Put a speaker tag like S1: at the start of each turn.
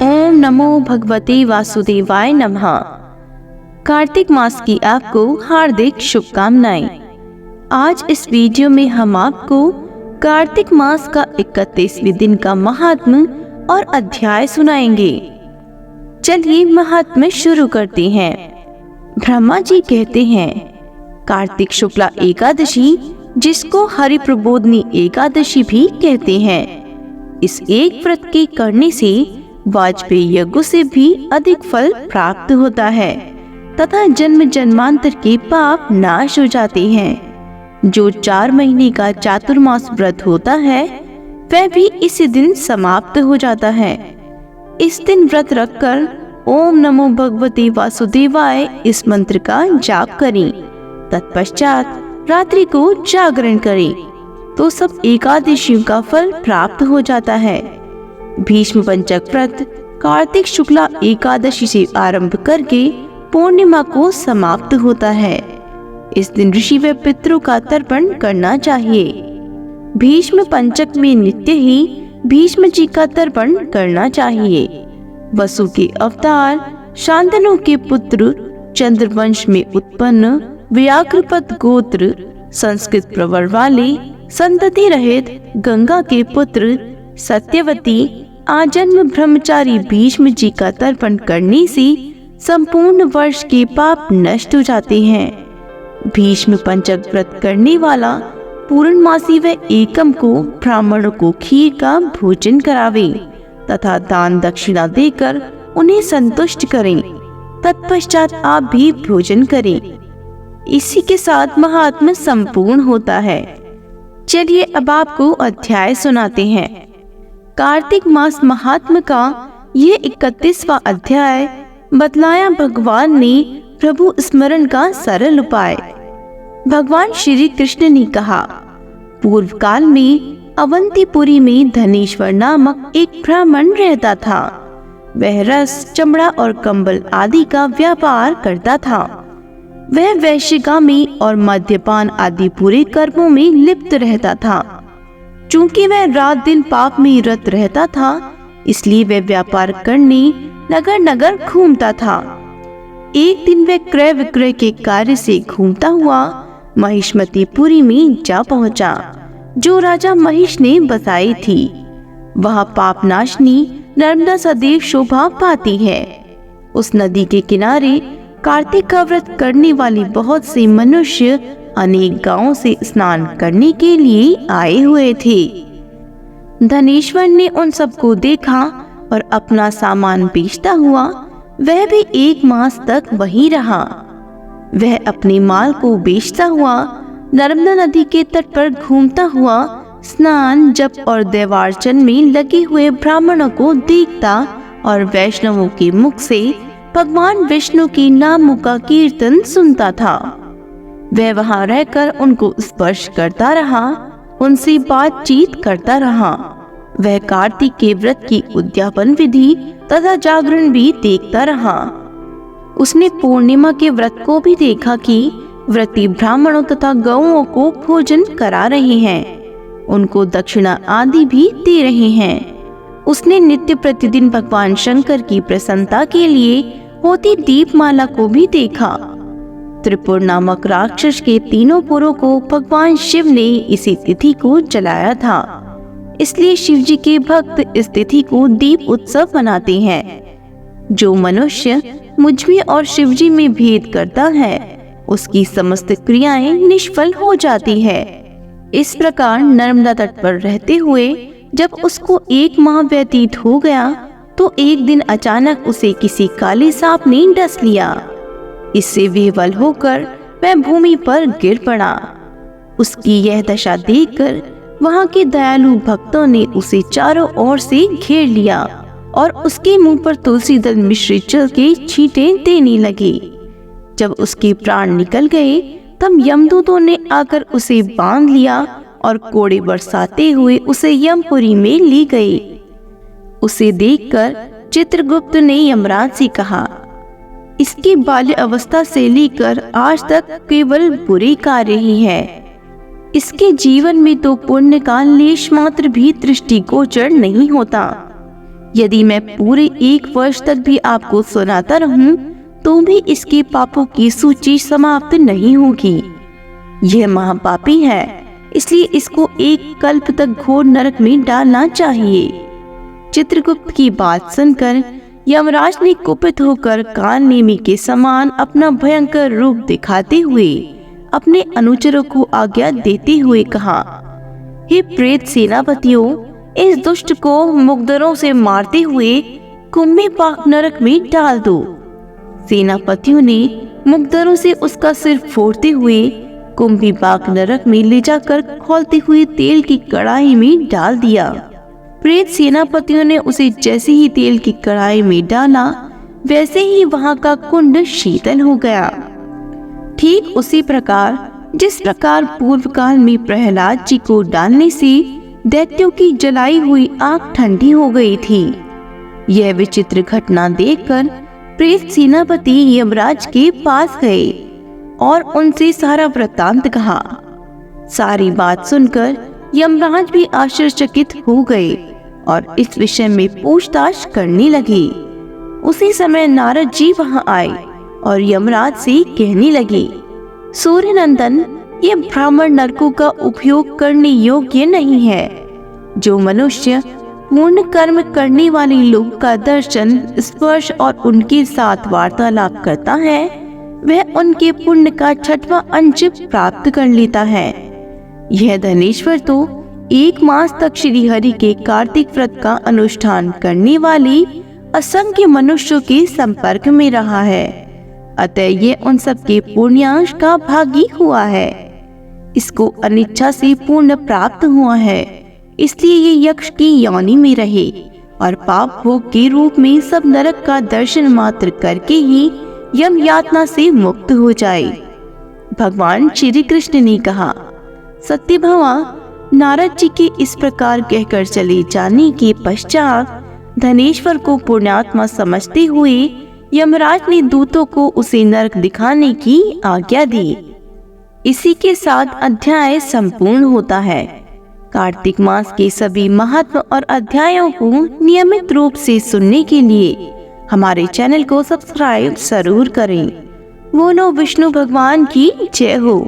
S1: ओम नमो भगवते वासुदेवाय नमः। कार्तिक मास की आपको हार्दिक शुभकामनाएं। आज इस वीडियो में हम आपको कार्तिक मास का 31वें दिन का महात्म्य और अध्याय सुनाएंगे। चलिए महात्म्य शुरू करते हैं। ब्रह्मा जी कहते हैं, कार्तिक शुक्ला एकादशी, जिसको हरि प्रबोधनी एकादशी भी कहते हैं, इस एक व्रत के करने से वाजपेयी यज्ञ से भी अधिक फल प्राप्त होता है तथा जन्म जन्मांतर के पाप नाश हो जाते हैं। जो 4 महीने का चातुर्मास व्रत होता है वह भी इसी दिन समाप्त हो जाता है। इस दिन व्रत रखकर ओम नमो भगवते वासुदेवाय इस मंत्र का जाप करें। तत्पश्चात रात्रि को जागरण करें तो सब एकादशियों का फल प्राप्त हो जाता है। भीष्म पंचक व्रत कार्तिक शुक्ला एकादशी से आरंभ करके पूर्णिमा को समाप्त होता है। इस दिन ऋषि व पितरों का तर्पण करना चाहिए। भीष्म पंचक में नित्य ही भीष्म जी का तर्पण करना चाहिए। वसु के अवतार, शांतनु के पुत्र, चंद्रवंश में उत्पन्न व्याघ्रपद गोत्र, संस्कृत प्रवर वाले, संतति रहित गंगा के पुत्र सत्यवती आजन्म ब्रह्मचारी भीष्म जी का तर्पण करने से संपूर्ण वर्ष के पाप नष्ट हो जाते हैं। भीष्म पंचक व्रत करने वाला पूर्णमासी व एकम को ब्राह्मणों को खीर का भोजन करावे तथा दान दक्षिणा देकर उन्हें संतुष्ट करें। तत्पश्चात आप भी भोजन करें। इसी के साथ महात्म्य संपूर्ण होता है। चलिए अब आपको अध्याय सुनाते हैं। कार्तिक मास महात्म्य का ये 31वां अध्याय बतलाया भगवान ने प्रभु स्मरण का सरल उपाय। भगवान श्री कृष्ण ने कहा, पूर्व काल में अवंतीपुरी में धनेश्वर नामक एक ब्राह्मण रहता था। वह रस, चमड़ा और कंबल आदि का व्यापार करता था। वह वैश्यगामी और मद्यपान आदि बुरे कर्मों में लिप्त रहता था। चूंकि वह रात दिन पाप में रत रहता था, इसलिए वह व्यापार करने नगर नगर घूमता था। एक दिन वह क्रय विक्रय के कार्य से घूमता हुआ महिष्मतीपुरी में जा पहुंचा, जो राजा महिष ने बसाई थी। वह पापनाशनी नर्मदा सदैव शोभा पाती है। उस नदी के किनारे कार्तिक का व्रत करने वाली बहुत से मनुष्य अनेक गांवों से स्नान करने के लिए आए हुए थे। धनेश्वर ने उन सबको देखा और अपना सामान बेचता हुआ वह भी 1 मास तक वहीं रहा। वह अपने माल को बेचता हुआ नर्मदा नदी के तट पर घूमता हुआ स्नान, जप और देवार्चन में लगे हुए ब्राह्मणों को देखता और वैष्णवों के मुख से भगवान विष्णु के नामों का कीर्तन सुनता था। वह वहां रहकर उनको स्पर्श करता रहा, उनसे बातचीत करता रहा। वह कार्तिक के व्रत की उद्यापन विधि तथा जागरण भी देखता रहा। उसने पूर्णिमा के व्रत को भी देखा कि व्रती ब्राह्मणों तथा गौओं को भोजन करा रहे हैं, उनको दक्षिणा आदि भी दे रहे हैं। उसने नित्य प्रतिदिन भगवान शंकर की प्रसन्नता के लिए होती दीपमाला को भी देखा। त्रिपुर नामक राक्षस के 3 पुरों को भगवान शिव ने इसी तिथि को जलाया था। इसलिए शिव जी के भक्त इस तिथि को दीप उत्सव मनाते हैं। जो मनुष्य मुझ में और शिव जी में भेद करता है, उसकी समस्त क्रियाएं निष्फल हो जाती है। इस प्रकार नर्मदा तट पर रहते हुए जब उसको 1 माह व्यतीत हो गया तो एक दिन अचानक उसे किसी काले सांप ने डस लिया। इससे विह्वल होकर वह भूमि पर गिर पड़ा। उसकी यह दशा देखकर वहां के दयालु भक्तों ने उसे चारों ओर से घेर लिया और उसके मुंह पर तुलसी दल मिश्रित जल के छींटे देने लगे। जब उसके प्राण निकल गए तब यमदूतों ने आकर उसे बांध लिया और कोड़े बरसाते हुए उसे यमपुरी में ले गए। उसे देखकर चित्रगुप्त ने यमराज से कहा, इसकी बाल्य अवस्था से लेकर आज तक केवल बुरे कार्य ही है। इसके जीवन में तो पुण्य का लेश मात्र भी दृष्टिगोचर नहीं होता। यदि मैं पूरे 1 वर्ष तक भी आपको सुनाता रहूं, तो भी इसके पापों की सूची समाप्त नहीं होगी। यह महापापी है, इसलिए इसको 1 कल्प तक घोर नरक में डालना चाहिए। चित्रगुप्त की बात सुनकर यमराज ने कुपित होकर कान नेमी के समान अपना भयंकर रूप दिखाते हुए अपने अनुचरों को आज्ञा देते हुए कहा, हे प्रेत सेनापतियों, इस दुष्ट को मुग्धरों से मारते हुए कुंभी पाक नरक में डाल दो। सेनापतियों ने मुग्धरों से उसका सिर फोड़ते हुए कुंभी पाक नरक में ले जाकर खौलते हुए तेल की कढ़ाई में डाल दिया। प्रेत सेनापतियों ने उसे जैसे ही तेल की कढ़ाई में डाला, वैसे ही वहां का कुंड शीतल हो गया। ठीक उसी प्रकार जिस प्रकार पूर्व काल में प्रहलाद जी को डालने से दैत्यों की जलाई हुई आग ठंडी हो गई थी। यह विचित्र घटना देखकर प्रेत सेनापति यमराज के पास गए और उनसे सारा वृत्तांत कहा। सारी बात सुनकर यमराज भी आश्चर्यचकित हो गए और इस विषय में पूछताछ करने लगे। उसी समय नारद जी वहां आए और यमराज से कहने लगे, सूर्य नंदन, ये ब्राह्मण नरकों का उपयोग करने योग्य नहीं है। जो मनुष्य पूर्ण कर्म करने वाले लोग का दर्शन, स्पर्श और उनके साथ वार्तालाप करता है, वह उनके पुण्य का 6वां अंश प्राप्त कर लेता है। यह धनेश्वर तो 1 मास तक श्री हरि के कार्तिक व्रत का अनुष्ठान करने वाले असंख्य मनुष्यों के संपर्क में रहा है, अतः ये उन सबके पुण्यांश का भागी हुआ है। इसको अनिच्छा से पुण्य प्राप्त हुआ है, इसलिए ये यक्ष की योनि में रहे और पाप भोग के रूप में सब नरक का दर्शन मात्र करके ही यम यातना से मुक्त हो जाए। भगवान श्री कृष्ण ने कहा, सत्यभामा, नारद जी के इस प्रकार कहकर चले जाने के पश्चात धनेश्वर को पुण्यात्मा समझते हुए यमराज ने दूतों को उसे नरक दिखाने की आज्ञा दी। इसी के साथ अध्याय संपूर्ण होता है। कार्तिक मास के सभी महत्व और अध्यायों को नियमित रूप से सुनने के लिए हमारे चैनल को सब्सक्राइब जरूर करें। बोलो विष्णु भगवान की जय हो।